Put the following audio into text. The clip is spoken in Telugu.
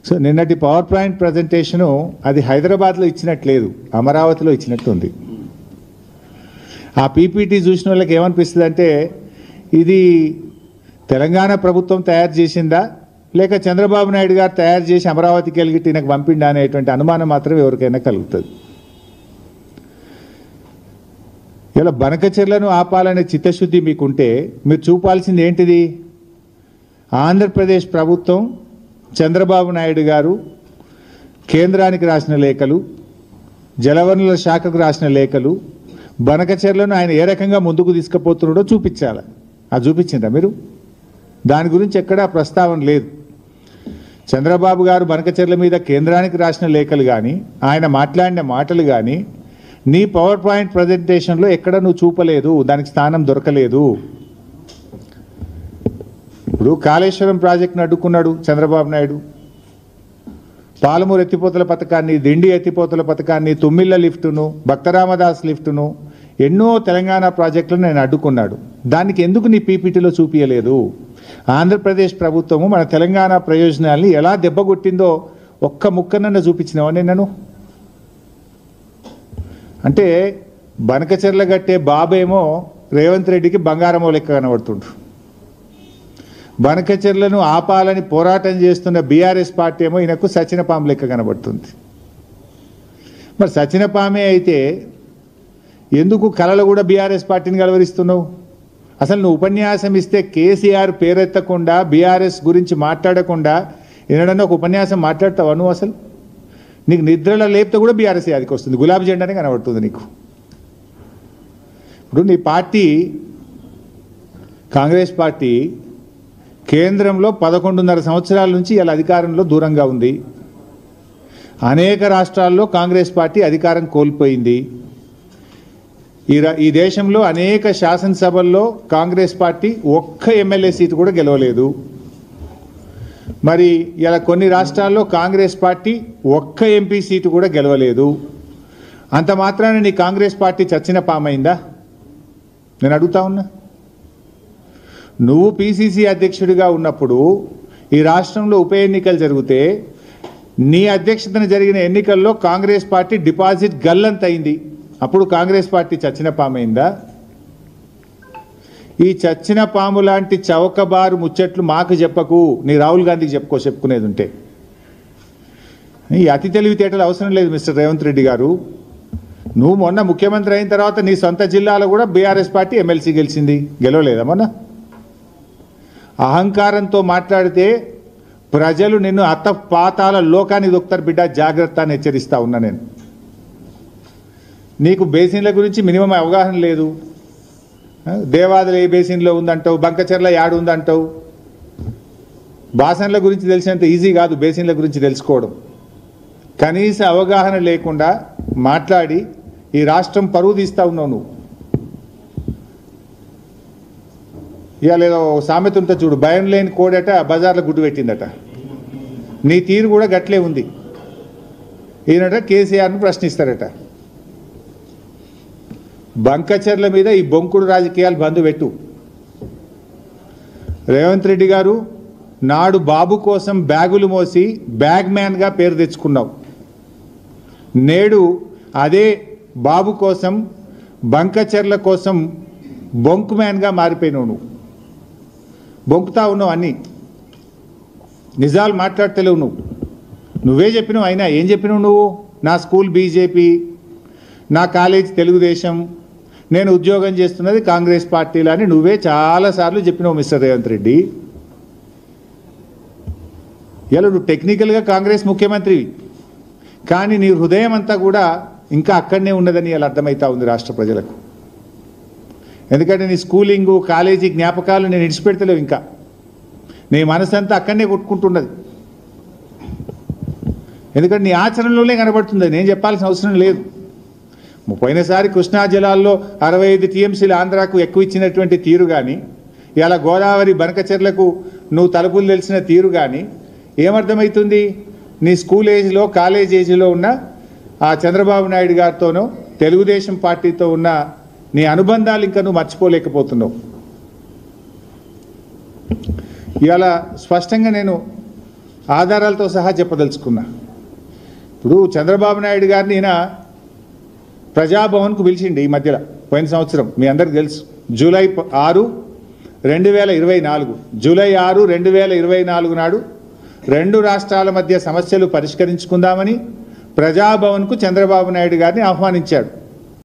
సో నిన్నటి పవర్ పాయింట్ ప్రజెంటేషను అది హైదరాబాద్లో ఇచ్చినట్లేదు, అమరావతిలో ఇచ్చినట్టుంది. ఆ పీపీటీ చూసిన వాళ్ళకి ఏమనిపిస్తుంది అంటే ఇది తెలంగాణ ప్రభుత్వం తయారు చేసిందా లేక చంద్రబాబు నాయుడు గారు తయారు చేసి అమరావతికి వెళ్ళి నాకు పంపిండా అనేటువంటి అనుమానం మాత్రం ఎవరికైనా కలుగుతుంది. ఇలా బనకచెర్లను ఆపాలనే చిత్తశుద్ధి మీకుంటే మీరు చూపాల్సింది ఏంటిది? ఆంధ్రప్రదేశ్ ప్రభుత్వం చంద్రబాబు నాయుడు గారు కేంద్రానికి రాసిన లేఖలు, జలవనరుల శాఖకు రాసిన లేఖలు, బనకచెర్లను ఆయన ఏ రకంగా ముందుకు తీసుకుపోతున్నాడో చూపించాలి. అది చూపించిందా మీరు? దాని గురించి ఎక్కడా ప్రస్తావన లేదు. చంద్రబాబు గారు బనకచెర్ల మీద కేంద్రానికి రాసిన లేఖలు కానీ ఆయన మాట్లాడిన మాటలు కానీ నీ పవర్ పాయింట్ ప్రజెంటేషన్లో ఎక్కడ నువ్వు చూపలేదు, దానికి స్థానం దొరకలేదు. ఇప్పుడు కాళేశ్వరం ప్రాజెక్టును అడ్డుకున్నాడు చంద్రబాబు నాయుడు, పాలమూరు ఎత్తిపోతల పథకాన్ని, దిండి ఎత్తిపోతల పథకాన్ని, తుమ్మిళ్ళ లిఫ్టును, భక్తరామదాస్ లిఫ్టును, ఎన్నో తెలంగాణ ప్రాజెక్టులను నేను అడ్డుకున్నాడు. దానికి ఎందుకు నీ పీపీటీలో చూపించలేదు? ఆంధ్రప్రదేశ్ ప్రభుత్వము మన తెలంగాణ ప్రయోజనాల్ని ఎలా దెబ్బగొట్టిందో ఒక్క ముక్కనన్న చూపించినావా నేను? అంటే బనకచెర్ల గట్టే బాబేమో రేవంత్ రెడ్డికి బంగారమో లెక్క కనబడుతుండ్రు. బనకచెర్లను ఆపాలని పోరాటం చేస్తున్న బీఆర్ఎస్ పార్టీ ఏమో ఈయనకు సచినపాము లెక్క కనబడుతుంది. మరి సచినపామే అయితే ఎందుకు కళలు కూడా బీఆర్ఎస్ పార్టీని కలవరిస్తున్నావు? అసలు నువ్వు ఉపన్యాసం ఇస్తే కేసీఆర్ పేరెత్తకుండా బీఆర్ఎస్ గురించి మాట్లాడకుండా ఏదైనా ఒక ఉపన్యాసం మాట్లాడతావా నువ్వు? అసలు నీకు నిద్రలో లేపితే కూడా బీఆర్ఎస్ యాదికి వస్తుంది, గులాబీ జెండానే కనబడుతుంది నీకు. ఇప్పుడు నీ పార్టీ కాంగ్రెస్ పార్టీ కేంద్రంలో 11.5 సంవత్సరాల నుంచి ఇలా అధికారంలో దూరంగా ఉంది. అనేక రాష్ట్రాల్లో కాంగ్రెస్ పార్టీ అధికారం కోల్పోయింది. ఈ దేశంలో అనేక శాసనసభల్లో కాంగ్రెస్ పార్టీ ఒక్క ఎమ్మెల్యే సీటు కూడా గెలవలేదు. మరి ఇలా కొన్ని రాష్ట్రాల్లో కాంగ్రెస్ పార్టీ ఒక్క ఎంపీ సీటు కూడా గెలవలేదు. అంత మాత్రాన నీ కాంగ్రెస్ పార్టీ చచ్చిన పామైందా? నేను అడుగుతా ఉన్నా. నువ్వు పీసీసీ అధ్యక్షుడిగా ఉన్నప్పుడు ఈ రాష్ట్రంలో ఉప ఎన్నికలు జరిగితే నీ అధ్యక్షతన జరిగిన ఎన్నికల్లో కాంగ్రెస్ పార్టీ డిపాజిట్ గల్లంత అయింది. అప్పుడు కాంగ్రెస్ పార్టీ చచ్చిన పామైందా? ఈ చచ్చిన పాము లాంటి చౌకబారు ముచ్చట్లు మాకు చెప్పకు, నీ రాహుల్ గాంధీకి చెప్పుకునేది ఉంటే. ఈ అతి తెలివితేటలు అవసరం లేదు మిస్టర్ రేవంత్ రెడ్డి గారు. నువ్వు మొన్న ముఖ్యమంత్రి అయిన తర్వాత నీ సొంత జిల్లాలో కూడా బీఆర్ఎస్ పార్టీ ఎమ్మెల్సీ గెలిచింది, గెలవలేదా మొన్న? అహంకారంతో మాట్లాడితే ప్రజలు నిన్ను అత్త పాతాల లోకానికి దొక్కుతారు బిడ్డ, జాగ్రత్త అని హెచ్చరిస్తా ఉన్నా నేను. నీకు బేసిన్ల గురించి మినిమం అవగాహన లేదు. దేవాదులు ఏ బేసిన్లో ఉందంటావు, బంకచెర్ల యాడు ఉందంటావు. బాసన్ల గురించి తెలిసినంత ఈజీ కాదు బేసిన్ల గురించి తెలుసుకోవడం. కనీస అవగాహన లేకుండా మాట్లాడి ఈ రాష్ట్రం పరువు తీస్తూ ఉన్నావు నువ్వు. ఇవాళ ఏదో సామెత ఉంటే చూడు, భయం లేని కోడట బజార్లో గుడ్డు పెట్టిందట. నీ తీరు కూడా గట్లే ఉంది. ఈయనట కేసీఆర్ను ప్రశ్నిస్తారట. బంకచెర్ల మీద ఈ బొంకుడు రాజకీయాలు బంద్ పెట్టు. రేవంత్ రెడ్డి గారు నాడు బాబు కోసం బ్యాగులు మోసి బ్యాగ్ మ్యాన్గా పేరు తెచ్చుకున్నావు. నేడు అదే బాబు కోసం బంకచెర్ల కోసం బొంకు మ్యాన్గా మారిపోయినావు. నువ్వు బొంకుతా ఉన్నావు, అన్నీ నిజాలు మాట్లాడతలేవు నువ్వు. నువ్వే చెప్పినావు. అయినా ఏం చెప్పినావు నువ్వు? నా స్కూల్ బీజేపీ, నా కాలేజ్ తెలుగుదేశం, నేను ఉద్యోగం చేస్తున్నది కాంగ్రెస్ పార్టీలో అని నువ్వే చాలాసార్లు చెప్పినావు మిస్టర్ రేవంత్ రెడ్డి. ఇలా నువ్వు టెక్నికల్గా కాంగ్రెస్ ముఖ్యమంత్రివి, కానీ నీ హృదయం అంతా కూడా ఇంకా అక్కడనే ఉన్నదని ఇలా అర్థమవుతా ఉంది రాష్ట్ర ప్రజలకు. ఎందుకంటే నీ స్కూలింగు కాలేజీ జ్ఞాపకాలు నేను విడిచిపెడతలేవు. ఇంకా నీ మనసు అంతా అక్కడనే కొట్టుకుంటున్నది. ఎందుకంటే నీ ఆచరణలోనే కనబడుతుంది, నేను చెప్పాల్సిన అవసరం లేదు. పోయినసారి కృష్ణా జలాల్లో 65 టీఎంసీలు ఆంధ్రాకు ఎక్కువ ఇచ్చినటువంటి తీరు కానీ, ఇలా గోదావరి బనకచెర్లకు నువ్వు తలుపులు తెలిసిన తీరు కానీ ఏమర్థమవుతుంది? నీ స్కూల్ ఏజ్లో కాలేజ్ ఏజ్లో ఉన్న ఆ చంద్రబాబు నాయుడు గారితోనూ తెలుగుదేశం పార్టీతో ఉన్న నీ అనుబంధాలు ఇంకా నువ్వు మర్చిపోలేకపోతున్నావు. ఇవాళ స్పష్టంగా నేను ఆధారాలతో సహా చెప్పదలుచుకున్నా. ఇప్పుడు చంద్రబాబు నాయుడు గారిని ఈయన ప్రజాభవన్కు పిలిచిండి ఈ మధ్యలో, పోయిన సంవత్సరం మీ అందరికి తెలుసు, జూలై 6, 2024 జూలై 6, 2024 నాడు 2 రాష్ట్రాల మధ్య సమస్యలు పరిష్కరించుకుందామని ప్రజాభవన్కు చంద్రబాబు నాయుడు గారిని ఆహ్వానించాడు.